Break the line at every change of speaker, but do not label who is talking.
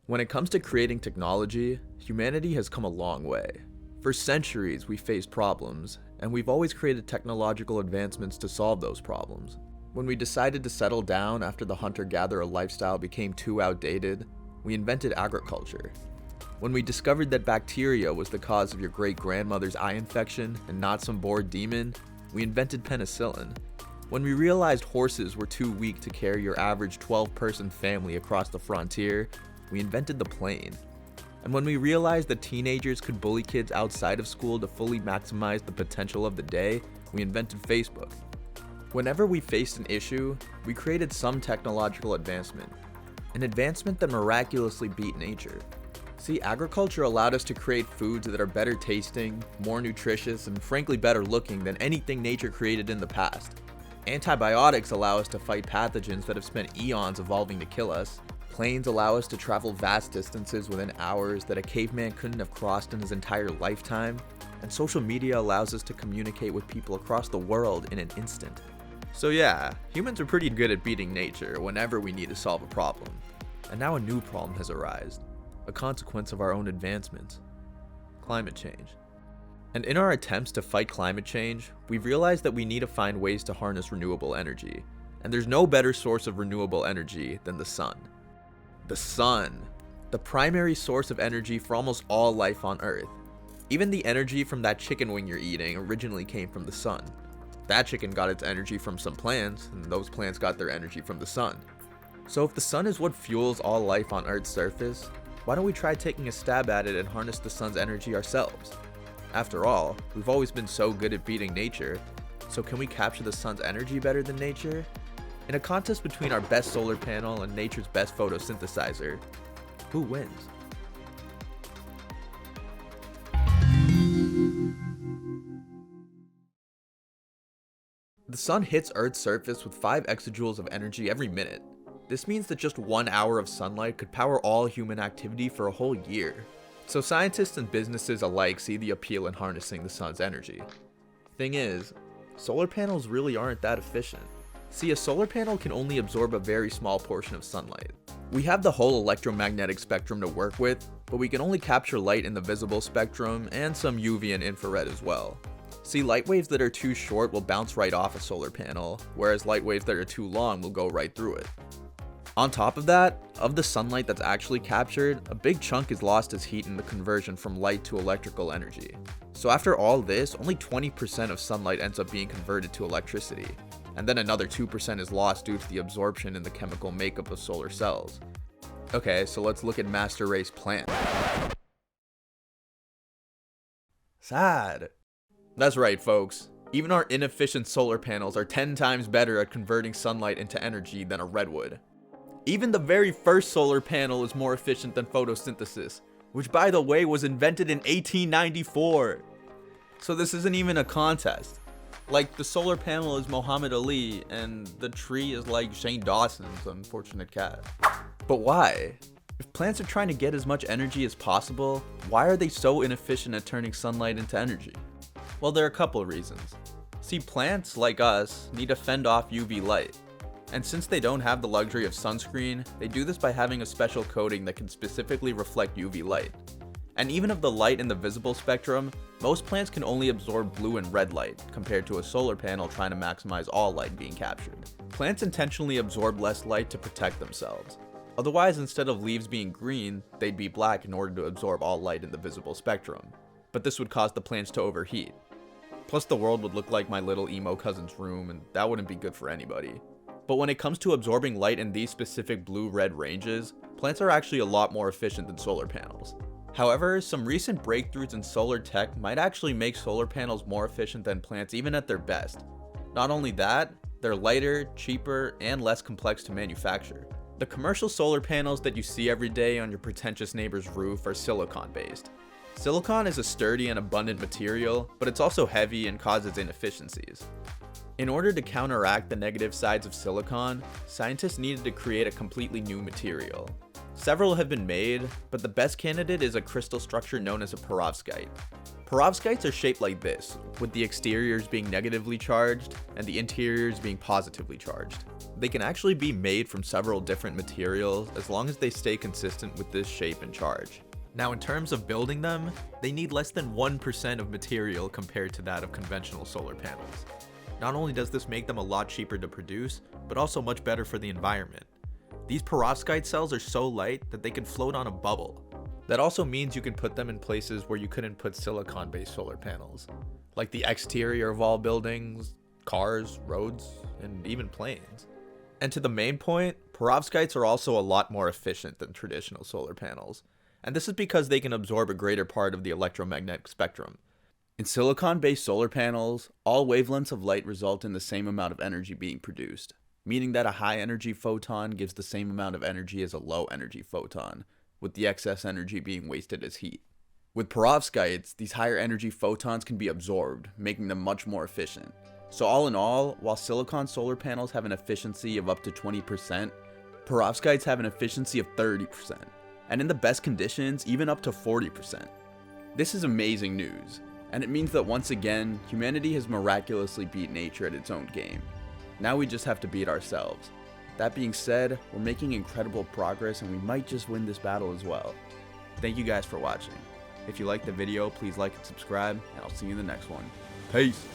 When it comes to creating technology, humanity has come a long way. For centuries, we faced problems, and we've always created technological advancements to solve those problems. When we decided to settle down after the hunter-gatherer lifestyle became too outdated, we invented agriculture. When we discovered that bacteria was the cause of your great-grandmother's eye infection and not some bored demon, we invented penicillin. When we realized horses were too weak to carry your average 12-person family across the frontier, we invented the plane. And when we realized that teenagers could bully kids outside of school to fully maximize the potential of the day, we invented Facebook. Whenever we faced an issue, we created some technological advancement. An advancement that miraculously beat nature. See, agriculture allowed us to create foods that are better tasting, more nutritious, and frankly better looking than anything nature created in the past. Antibiotics allow us to fight pathogens that have spent eons evolving to kill us. Planes allow us to travel vast distances within hours that a caveman couldn't have crossed in his entire lifetime. And social media allows us to communicate with people across the world in an instant. So yeah, humans are pretty good at beating nature whenever we need to solve a problem. And now a new problem has arisen, a consequence of our own advancements: climate change. And in our attempts to fight climate change, we've realized that we need to find ways to harness renewable energy. And there's no better source of renewable energy than the sun. The sun, the primary source of energy for almost all life on Earth. Even the energy from that chicken wing you're eating originally came from the sun. That chicken got its energy from some plants, and those plants got their energy from the sun. So if the sun is what fuels all life on Earth's surface, why don't we try taking a stab at it and harness the sun's energy ourselves? After all, we've always been so good at beating nature, so can we capture the sun's energy better than nature? In a contest between our best solar panel and nature's best photosynthesizer, who wins? The sun hits Earth's surface with 5 exajoules of energy every minute. This means that just 1 hour of sunlight could power all human activity for a whole year. So scientists and businesses alike see the appeal in harnessing the sun's energy. Thing is, solar panels really aren't that efficient. See, a solar panel can only absorb a very small portion of sunlight. We have the whole electromagnetic spectrum to work with, but we can only capture light in the visible spectrum and some UV and infrared as well. See, light waves that are too short will bounce right off a solar panel, whereas light waves that are too long will go right through it. On top of that, of the sunlight that's actually captured, a big chunk is lost as heat in the conversion from light to electrical energy. So after all this, only 20% of sunlight ends up being converted to electricity. And then another 2% is lost due to the absorption in the chemical makeup of solar cells. Okay, so let's look at master race plants. Sad. That's right, folks. Even our inefficient solar panels are 10 times better at converting sunlight into energy than a redwood. Even the very first solar panel is more efficient than photosynthesis, which by the way was invented in 1894. So this isn't even a contest. Like, the solar panel is Muhammad Ali, and the tree is like Shane Dawson's unfortunate cat. But why? If plants are trying to get as much energy as possible, why are they so inefficient at turning sunlight into energy? Well, there are a couple of reasons. See, plants, like us, need to fend off UV light. And since they don't have the luxury of sunscreen, they do this by having a special coating that can specifically reflect UV light. And even of the light in the visible spectrum, most plants can only absorb blue and red light, compared to a solar panel trying to maximize all light being captured. Plants intentionally absorb less light to protect themselves. Otherwise, instead of leaves being green, they'd be black in order to absorb all light in the visible spectrum. But this would cause the plants to overheat. Plus, the world would look like my little emo cousin's room, and that wouldn't be good for anybody. But when it comes to absorbing light in these specific blue-red ranges, plants are actually a lot more efficient than solar panels. However, some recent breakthroughs in solar tech might actually make solar panels more efficient than plants even at their best. Not only that, they're lighter, cheaper, and less complex to manufacture. The commercial solar panels that you see every day on your pretentious neighbor's roof are silicon-based. Silicon is a sturdy and abundant material, but it's also heavy and causes inefficiencies. In order to counteract the negative sides of silicon, scientists needed to create a completely new material. Several have been made, but the best candidate is a crystal structure known as a perovskite. Perovskites are shaped like this, with the exteriors being negatively charged and the interiors being positively charged. They can actually be made from several different materials as long as they stay consistent with this shape and charge. Now, in terms of building them, they need less than 1% of material compared to that of conventional solar panels. Not only does this make them a lot cheaper to produce, but also much better for the environment. These perovskite cells are so light that they can float on a bubble. That also means you can put them in places where you couldn't put silicon-based solar panels, like the exterior of all buildings, cars, roads, and even planes. And to the main point, perovskites are also a lot more efficient than traditional solar panels, and this is because they can absorb a greater part of the electromagnetic spectrum. In silicon-based solar panels, all wavelengths of light result in the same amount of energy being produced, meaning that a high-energy photon gives the same amount of energy as a low-energy photon, with the excess energy being wasted as heat. With perovskites, these higher energy photons can be absorbed, making them much more efficient. So all in all, while silicon solar panels have an efficiency of up to 20%, perovskites have an efficiency of 30%, and in the best conditions, even up to 40%. This is amazing news, and it means that once again, humanity has miraculously beat nature at its own game. Now we just have to beat ourselves. That being said, we're making incredible progress and we might just win this battle as well. Thank you guys for watching. If you liked the video, please like and subscribe, and I'll see you in the next one. Peace!